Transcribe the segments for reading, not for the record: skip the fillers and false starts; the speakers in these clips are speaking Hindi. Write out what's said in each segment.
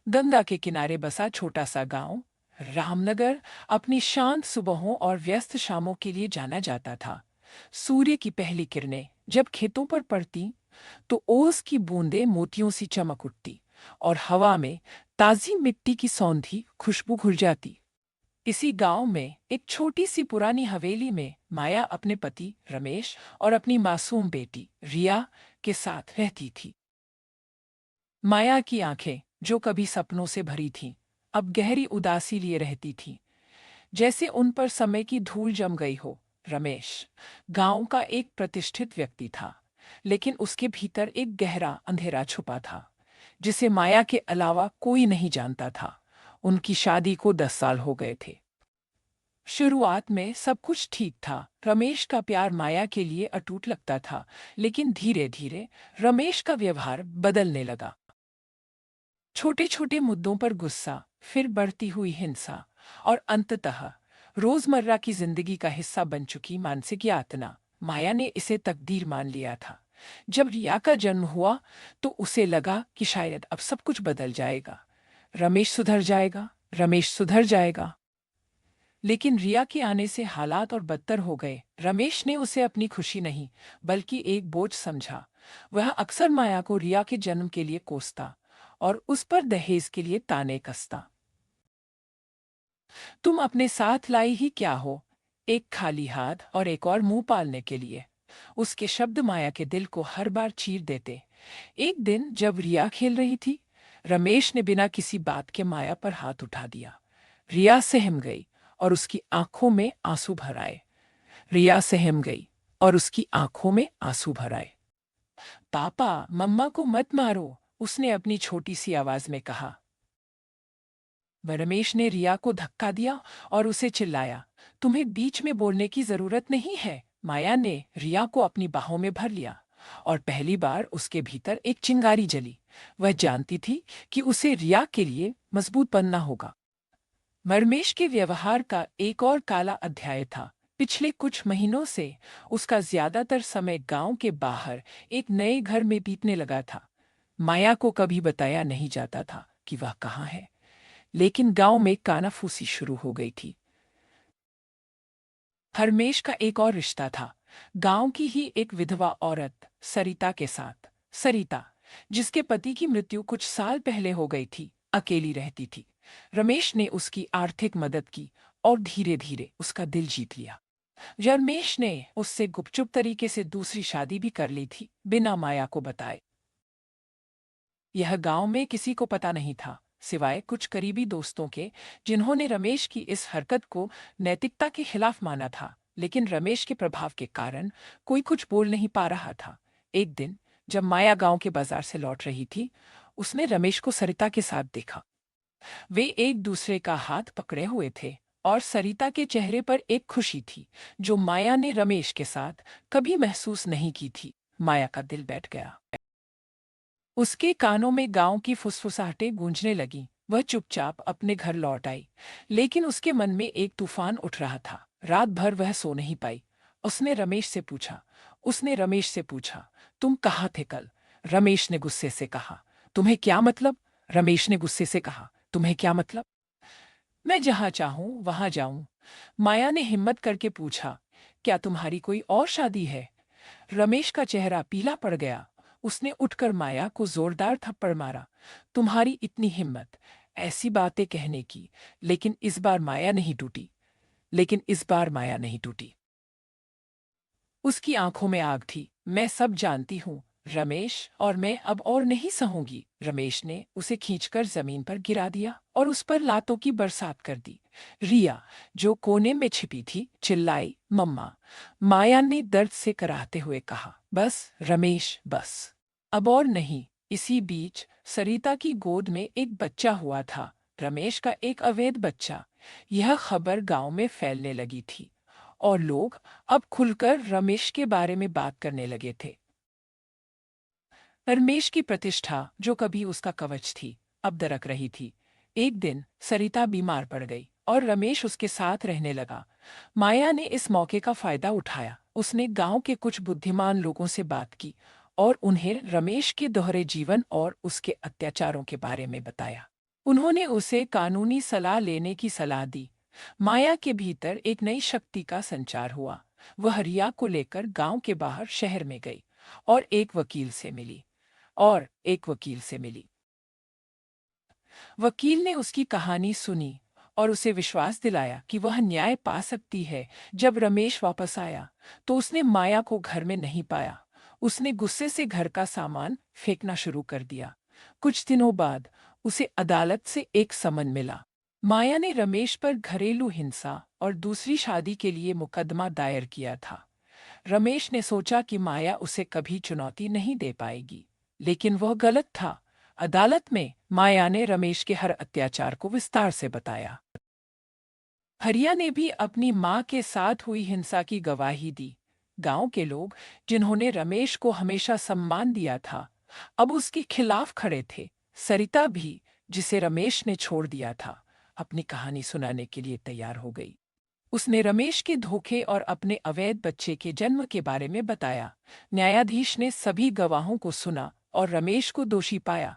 गंगा के किनारे बसा छोटा सा गांव रामनगर अपनी शांत सुबहों और व्यस्त शामों के लिए जाना जाता था। सूर्य की पहली किरणें जब खेतों पर पड़ती तो ओस की बूंदें मोतियों सी चमक उठती और हवा में ताजी मिट्टी की सौंधी खुशबू घुल जाती। इसी गांव में एक छोटी सी पुरानी हवेली में माया अपने पति रमेश और अपनी मासूम बेटी रिया के साथ रहती थी। माया की आंखें, जो कभी सपनों से भरी थीं, अब गहरी उदासी लिए रहती थीं, जैसे उन पर समय की धूल जम गई हो। रमेश गांव का एक प्रतिष्ठित व्यक्ति था, लेकिन उसके भीतर एक गहरा अंधेरा छुपा था, जिसे माया के अलावा कोई नहीं जानता था। उनकी शादी को 10 साल हो गए थे। शुरुआत में सब कुछ ठीक था। रमेश का प्यार माया के लिए अटूट लगता था, लेकिन धीरे धीरे रमेश का व्यवहार बदलने लगा। छोटे छोटे मुद्दों पर गुस्सा, फिर बढ़ती हुई हिंसा और अंततः रोजमर्रा की जिंदगी का हिस्सा बन चुकी मानसिक यातना। माया ने इसे तकदीर मान लिया था। जब रिया का जन्म हुआ तो उसे लगा कि शायद अब सब कुछ बदल जाएगा। रमेश सुधर जाएगा, रमेश सुधर जाएगा। लेकिन रिया के आने से हालात और बदतर हो गए। रमेश ने उसे अपनी खुशी नहीं, बल्कि एक बोझ समझा। वह अक्सर माया को रिया के जन्म के लिए कोसता और उस पर दहेज के लिए ताने कसता। तुम अपने साथ लाई ही क्या हो? एक खाली हाथ और एक और मुंह पालने के लिए। उसके शब्द माया के दिल को हर बार चीर देते। एक दिन जब रिया खेल रही थी, रमेश ने बिना किसी बात के माया पर हाथ उठा दिया। रिया सहम गई और उसकी आंखों में आंसू भर आए। रिया सहम गई और उसकी आंखों में आंसू भर आए। पापा, मम्मा को मत मारो, उसने अपनी छोटी सी आवाज में कहा। रमेश ने रिया को धक्का दिया और उसे चिल्लाया, तुम्हें बीच में बोलने की जरूरत नहीं है। माया ने रिया को अपनी बाहों में भर लिया और पहली बार उसके भीतर एक चिंगारी जली। वह जानती थी कि उसे रिया के लिए मजबूत बनना होगा। रमेश के व्यवहार का एक और काला अध्याय था। पिछले कुछ महीनों से उसका ज्यादातर समय गांव के बाहर एक नए घर में बीतने लगा था। माया को कभी बताया नहीं जाता था कि वह कहाँ है, लेकिन गांव में कानाफूसी शुरू हो गई थी। हरमेश का एक और रिश्ता था, गांव की ही एक विधवा औरत सरिता के साथ। सरिता, जिसके पति की मृत्यु कुछ साल पहले हो गई थी, अकेली रहती थी। रमेश ने उसकी आर्थिक मदद की और धीरे धीरे उसका दिल जीत लिया। रमेश ने उससे गुपचुप तरीके से दूसरी शादी भी कर ली थी, बिना माया को बताए। यह गांव में किसी को पता नहीं था, सिवाय कुछ करीबी दोस्तों के, जिन्होंने रमेश की इस हरकत को नैतिकता के खिलाफ माना था। लेकिन रमेश के प्रभाव के कारण कोई कुछ बोल नहीं पा रहा था। एक दिन जब माया गांव के बाजार से लौट रही थी, उसने रमेश को सरिता के साथ देखा। वे एक दूसरे का हाथ पकड़े हुए थे और सरिता के चेहरे पर एक खुशी थी, जो माया ने रमेश के साथ कभी महसूस नहीं की थी। माया का दिल बैठ गया। उसके कानों में गांव की फुसफुसाहटें गूंजने लगीं। वह चुपचाप अपने घर लौट आई, लेकिन उसके मन में एक तूफान उठ रहा था। रात भर वह सो नहीं पाई। उसने रमेश से पूछा, तुम कहाँ थे कल? रमेश ने गुस्से से कहा, तुम्हें क्या मतलब? रमेश ने गुस्से से कहा, तुम्हें क्या मतलब? मैं जहाँ चाहूं वहां जाऊं। माया ने हिम्मत करके पूछा, क्या तुम्हारी कोई और शादी है? रमेश का चेहरा पीला पड़ गया। उसने उठकर माया को जोरदार थप्पड़ मारा। तुम्हारी इतनी हिम्मत ऐसी बातें कहने की। लेकिन इस बार माया नहीं टूटी। उसकी आंखों में आग थी। मैं सब जानती हूँ रमेश, और मैं अब और नहीं सहूंगी। रमेश ने उसे खींचकर जमीन पर गिरा दिया और उस पर लातों की बरसात कर दी। रिया, जो कोने में छिपी थी, चिल्लाई, मम्मा। माया ने दर्द से कराहते हुए कहा, बस रमेश, बस, अब और नहीं। इसी बीच सरिता की गोद में एक बच्चा हुआ था, रमेश का एक अवैध बच्चा। यह खबर गांव में फैलने लगी थी और लोग अब खुलकर रमेश के बारे में बात करने लगे थे। रमेश की प्रतिष्ठा, जो कभी उसका कवच थी, अब दरक रही थी। एक दिन सरिता बीमार पड़ गई और रमेश उसके साथ रहने लगा। माया ने इस मौके का फायदा उठाया। उसने गांव के कुछ बुद्धिमान लोगों से बात की और उन्हें रमेश के दोहरे जीवन और उसके अत्याचारों के बारे में बताया। उन्होंने उसे कानूनी सलाह लेने की सलाह दी। माया के भीतर एक नई शक्ति का संचार हुआ। वह रिया को लेकर गांव के बाहर शहर में गई और एक वकील से मिली। वकील ने उसकी कहानी सुनी और उसे विश्वास दिलाया कि वह न्याय पा सकती है। जब रमेश वापस आया तो उसने माया को घर में नहीं पाया। उसने गुस्से से घर का सामान फेंकना शुरू कर दिया। कुछ दिनों बाद उसे अदालत से एक समन मिला। माया ने रमेश पर घरेलू हिंसा और दूसरी शादी के लिए मुकदमा दायर किया था। रमेश ने सोचा कि माया उसे कभी चुनौती नहीं दे पाएगी, लेकिन वह गलत था। अदालत में माया ने रमेश के हर अत्याचार को विस्तार से बताया। हरिया ने भी अपनी मां के साथ हुई हिंसा की गवाही दी। गांव के लोग, जिन्होंने रमेश को हमेशा सम्मान दिया था, अब उसके खिलाफ खड़े थे। सरिता भी, जिसे रमेश ने छोड़ दिया था, अपनी कहानी सुनाने के लिए तैयार हो गई। उसने रमेश के धोखे और अपने अवैध बच्चे के जन्म के बारे में बताया। न्यायाधीश ने सभी गवाहों को सुना और रमेश को दोषी पाया।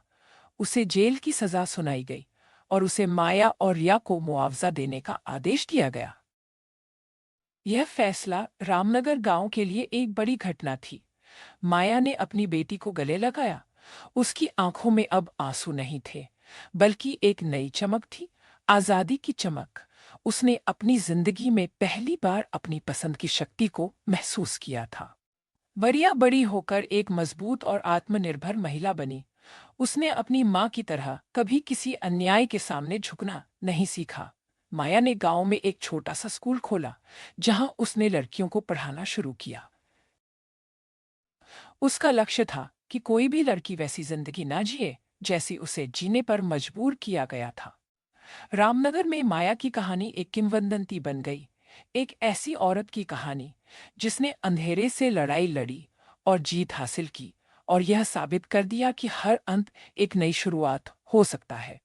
उसे जेल की सजा सुनाई गई और उसे माया और रिया को मुआवजा देने का आदेश दिया गया। यह फैसला रामनगर गांव के लिए एक बड़ी घटना थी। माया ने अपनी बेटी को गले लगाया। उसकी आंखों में अब आंसू नहीं थे, बल्कि एक नई चमक थी, आजादी की चमक। उसने अपनी जिंदगी में पहली बार अपनी पसंद की शक्ति को महसूस किया था। वरिया बड़ी होकर एक मजबूत और आत्मनिर्भर महिला बनी। उसने अपनी मां की तरह कभी किसी अन्याय के सामने झुकना नहीं सीखा। माया ने गांव में एक छोटा सा स्कूल खोला, जहां उसने लड़कियों को पढ़ाना शुरू किया। उसका लक्ष्य था कि कोई भी लड़की वैसी जिंदगी ना जिए जैसी उसे जीने पर मजबूर किया गया था। रामनगर में माया की कहानी एक किंवदंती बन गई, एक ऐसी औरत की कहानी जिसने अंधेरे से लड़ाई लड़ी और जीत हासिल की, और यह साबित कर दिया कि हर अंत एक नई शुरुआत हो सकता है।